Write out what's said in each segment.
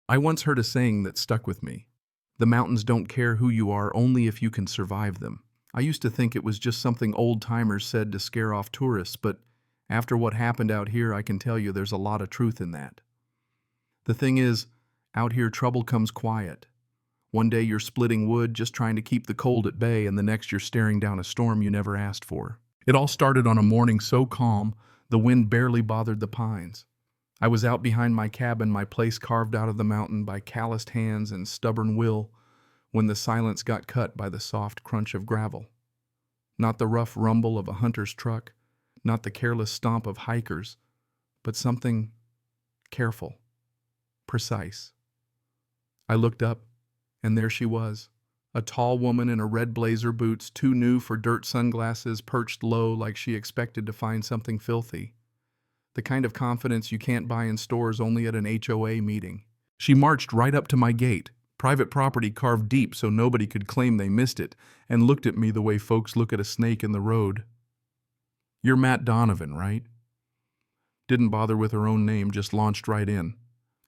I once heard a saying that stuck with me. The mountains don't care who you are, only if you can survive them. I used to think it was just something old-timers said to scare off tourists, but after what happened out here, I can tell you there's a lot of truth in that. The thing is, out here trouble comes quiet. One day you're splitting wood just trying to keep the cold at bay, and the next you're staring down a storm you never asked for. It all started on a morning so calm, the wind barely bothered the pines. I was out behind my cabin, my place carved out of the mountain by calloused hands and stubborn will, when the silence got cut by the soft crunch of gravel. Not the rough rumble of a hunter's truck, not the careless stomp of hikers, but something careful, precise. I looked up, and there she was, a tall woman in a red blazer, boots too new for dirt, sunglasses perched low like she expected to find something filthy. The kind of confidence you can't buy in stores, only at an HOA meeting. She marched right up to my gate, private property carved deep so nobody could claim they missed it, and looked at me the way folks look at a snake in the road. "You're Matt Donovan, right?" Didn't bother with her own name, just launched right in.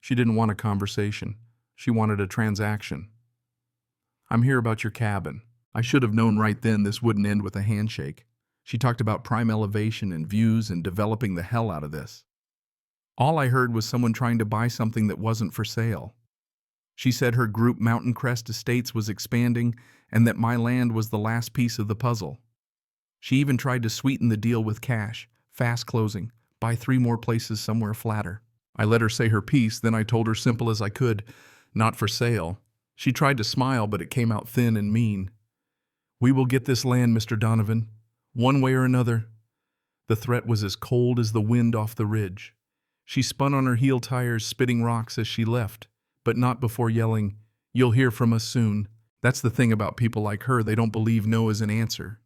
She didn't want a conversation. She wanted a transaction. "I'm here about your cabin." I should have known right then this wouldn't end with a handshake. She talked about prime elevation and views and developing the hell out of this. All I heard was someone trying to buy something that wasn't for sale. She said her group Mountain Crest Estates was expanding and that my land was the last piece of the puzzle. She even tried to sweeten the deal with cash, fast closing, buy 3 more places somewhere flatter. I let her say her piece, then I told her simple as I could, not for sale. She tried to smile, but it came out thin and mean. "We will get this land, Mr. Donovan. One way or another." The threat was as cold as the wind off the ridge. She spun on her heel tires, spitting rocks as she left, but not before yelling, "You'll hear from us soon." That's the thing about people like her, they don't believe no is an answer.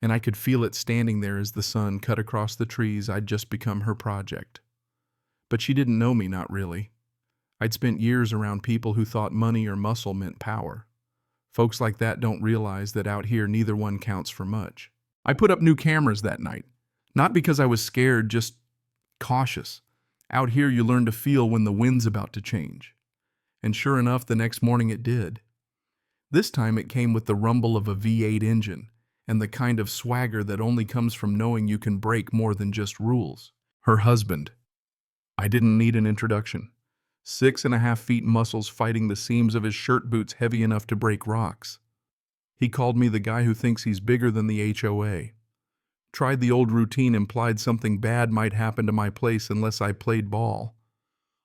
And I could feel it standing there as the sun cut across the trees. I'd just become her project. But she didn't know me, not really. I'd spent years around people who thought money or muscle meant power. Folks like that don't realize that out here neither one counts for much. I put up new cameras that night. Not because I was scared, just cautious. Out here you learn to feel when the wind's about to change. And sure enough, the next morning it did. This time it came with the rumble of a V8 engine, and the kind of swagger that only comes from knowing you can break more than just rules. Her husband. I didn't need an introduction. 6.5 feet muscles fighting the seams of his shirt boots heavy enough to break rocks. He called me the guy who thinks he's bigger than the HOA. Tried the old routine, implied something bad might happen to my place unless I played ball.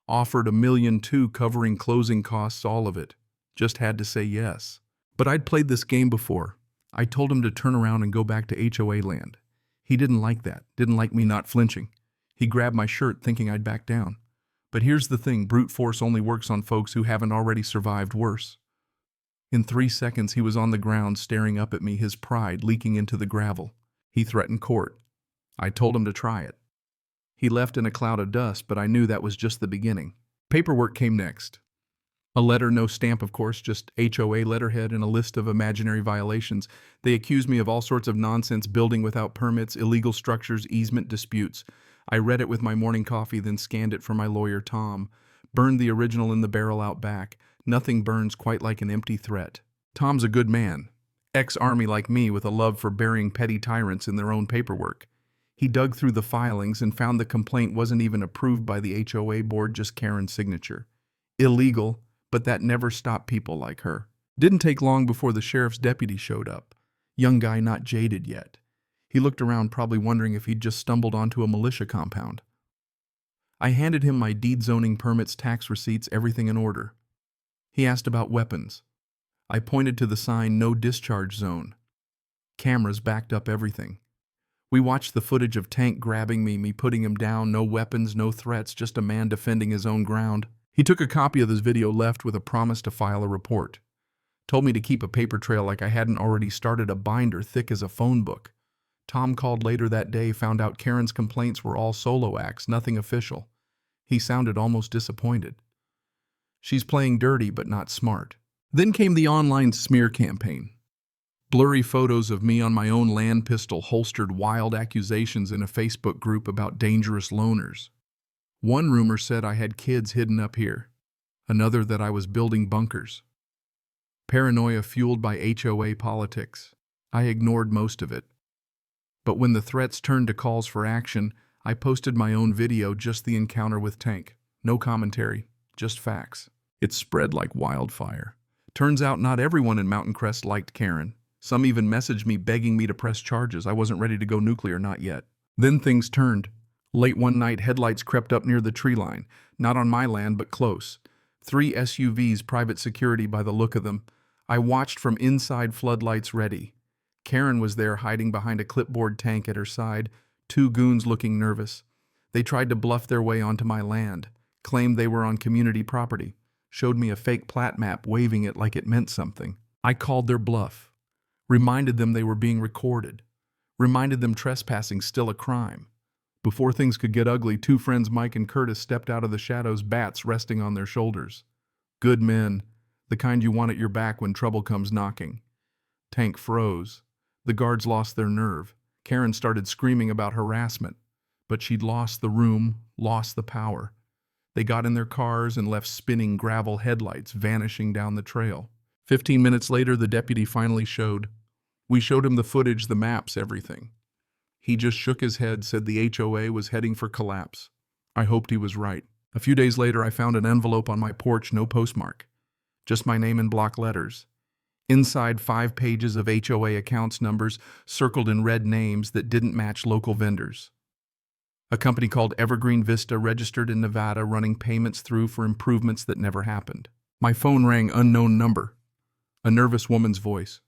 Offered $1.2 million covering closing costs, all of it. Just had to say yes. But I'd played this game before. I told him to turn around and go back to HOA land. He didn't like that, didn't like me not flinching. He grabbed my shirt thinking I'd back down. But here's the thing, brute force only works on folks who haven't already survived worse. In 3 seconds he was on the ground staring up at me, his pride leaking into the gravel. He threatened court. I told him to try it. He left in a cloud of dust, but I knew that was just the beginning. Paperwork came next. A letter, no stamp of course, just HOA letterhead and a list of imaginary violations. They accused me of all sorts of nonsense, building without permits, illegal structures, easement disputes. I read it with my morning coffee, then scanned it for my lawyer, Tom. Burned the original in the barrel out back. Nothing burns quite like an empty threat. Tom's a good man. Ex-Army like me with a love for burying petty tyrants in their own paperwork. He dug through the filings and found the complaint wasn't even approved by the HOA board, just Karen's signature. Illegal, but that never stopped people like her. Didn't take long before the sheriff's deputy showed up. Young guy, not jaded yet. He looked around, probably wondering if he'd just stumbled onto a militia compound. I handed him my deed, zoning permits, tax receipts, everything in order. He asked about weapons. I pointed to the sign, "No discharge zone." Cameras backed up everything. We watched the footage of Tank grabbing me putting him down, no weapons, no threats, just a man defending his own ground. He took a copy of this video, left with a promise to file a report. Told me to keep a paper trail like I hadn't already started a binder thick as a phone book. Tom called later that day, found out Karen's complaints were all solo acts, nothing official. He sounded almost disappointed. She's playing dirty but not smart. Then came the online smear campaign. Blurry photos of me on my own land, pistol holstered, wild accusations in a Facebook group about dangerous loners. One rumor said I had kids hidden up here. Another that I was building bunkers. Paranoia fueled by HOA politics. I ignored most of it. But when the threats turned to calls for action, I posted my own video, just the encounter with Tank. No commentary, just facts. It spread like wildfire. Turns out not everyone in Mountain Crest liked Karen. Some even messaged me begging me to press charges. I wasn't ready to go nuclear, not yet. Then things turned. Late one night, headlights crept up near the tree line. Not on my land, but close. 3 SUVs, private security by the look of them. I watched from inside, floodlights ready. Karen was there, hiding behind a clipboard, Tank at her side, 2 goons looking nervous. They tried to bluff their way onto my land, claimed they were on community property, showed me a fake plat map, waving it like it meant something. I called their bluff, reminded them they were being recorded, reminded them trespassing's still a crime. Before things could get ugly, 2 friends, Mike and Curtis, stepped out of the shadows, bats resting on their shoulders. Good men, the kind you want at your back when trouble comes knocking. Tank froze. The guards lost their nerve. Karen started screaming about harassment, but she'd lost the room, lost the power. They got in their cars and left spinning gravel headlights, vanishing down the trail. 15 minutes later, the deputy finally showed. We showed him the footage, the maps, everything. He just shook his head, said the HOA was heading for collapse. I hoped he was right. A few days later, I found an envelope on my porch, no postmark. Just my name in block letters. Inside, 5 pages of HOA accounts numbers circled in red, names that didn't match local vendors. A company called Evergreen Vista, registered in Nevada, running payments through for improvements that never happened. My phone rang, unknown number. A nervous woman's voice.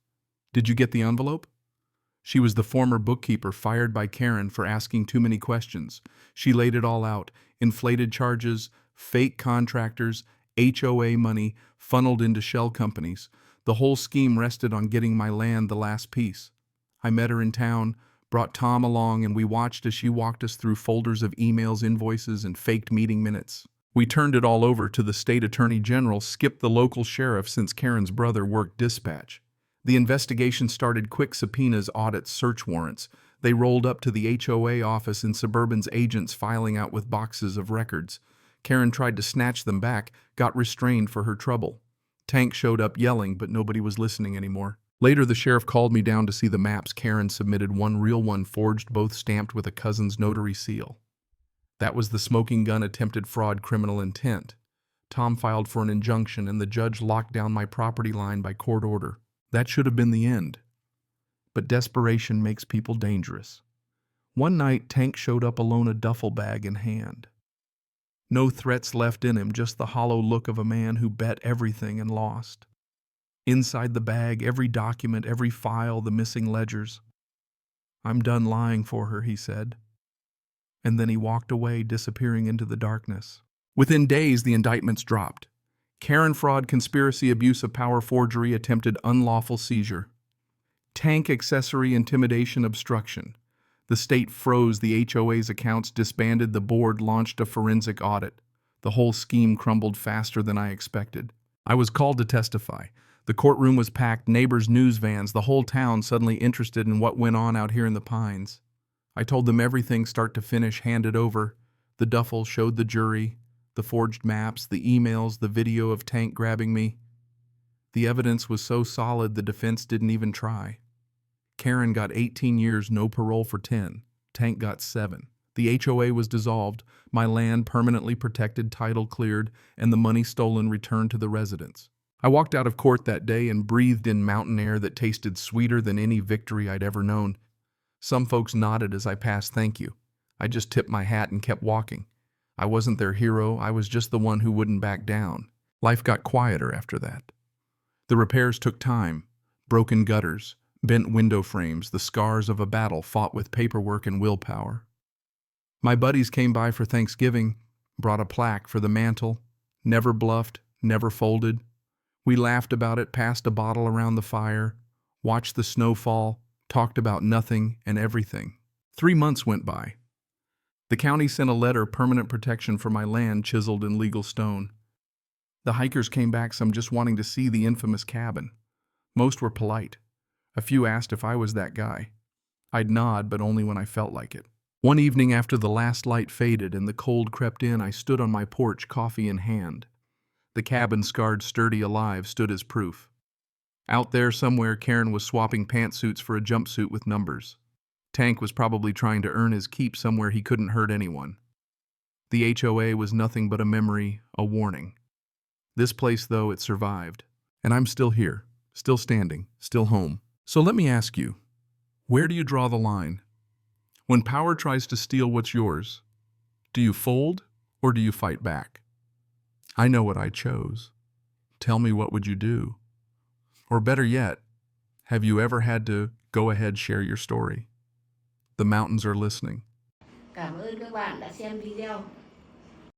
Did you get the envelope? She was the former bookkeeper fired by Karen for asking too many questions. She laid it all out. Inflated charges, fake contractors, HOA money funneled into shell companies. The whole scheme rested on getting my land the last piece. I met her in town, brought Tom along, and we watched as she walked us through folders of emails, invoices, and faked meeting minutes. We turned it all over to the state attorney general, skipped the local sheriff since Karen's brother worked dispatch. The investigation started, quick subpoenas, audits, search warrants. They rolled up to the HOA office, and Suburban's agents filing out with boxes of records. Karen tried to snatch them back, got restrained for her trouble. Tank showed up yelling, but nobody was listening anymore. Later, the sheriff called me down to see the maps. Karen submitted, one real, one forged, both stamped with a cousin's notary seal. That was the smoking gun, attempted fraud, criminal intent. Tom filed for an injunction, and the judge locked down my property line by court order. That should have been the end. But desperation makes people dangerous. One night, Tank showed up alone, a duffel bag in hand. No threats left in him, just the hollow look of a man who bet everything and lost. Inside the bag, every document, every file, the missing ledgers. I'm done lying for her, he said. And then he walked away, disappearing into the darkness. Within days, the indictments dropped. Karen fraud, conspiracy, abuse of power, forgery, attempted unlawful seizure. Tank accessory, intimidation, obstruction. The state froze the HOA's accounts, disbanded the board, launched a forensic audit. The whole scheme crumbled faster than I expected. I was called to testify. The courtroom was packed, neighbors, news vans, the whole town suddenly interested in what went on out here in the Pines. I told them everything, start to finish, handed over. The duffel, showed the jury, the forged maps, the emails, the video of Tank grabbing me. The evidence was so solid the defense didn't even try. Karen got 18 years, no parole for 10. Tank got 7. The HOA was dissolved, my land permanently protected, title cleared, and the money stolen returned to the residents. I walked out of court that day and breathed in mountain air that tasted sweeter than any victory I'd ever known. Some folks nodded as I passed, thank you. I just tipped my hat and kept walking. I wasn't their hero, I was just the one who wouldn't back down. Life got quieter after that. The repairs took time. Broken gutters, bent window frames, the scars of a battle fought with paperwork and willpower. My buddies came by for Thanksgiving, brought a plaque for the mantle, never bluffed, never folded. We laughed about it, passed a bottle around the fire, watched the snow fall, talked about nothing and everything. 3 months went by. The county sent a letter, permanent protection for my land, chiseled in legal stone. The hikers came back, some just wanting to see the infamous cabin. Most were polite. A few asked if I was that guy. I'd nod, but only when I felt like it. One evening after the last light faded and the cold crept in, I stood on my porch, coffee in hand. The cabin, scarred, sturdy, alive, stood as proof. Out there somewhere, Karen was swapping pantsuits for a jumpsuit with numbers. Tank was probably trying to earn his keep somewhere he couldn't hurt anyone. The HOA was nothing but a memory, a warning. This place, though, it survived. And I'm still here, still standing, still home. So let me ask you, where do you draw the line? When power tries to steal what's yours, do you fold or do you fight back? I know what I chose. Tell me, what would you do? Or better yet, have you ever had to go ahead, share your story? The mountains are listening. Cảm ơn các bạn đã xem video.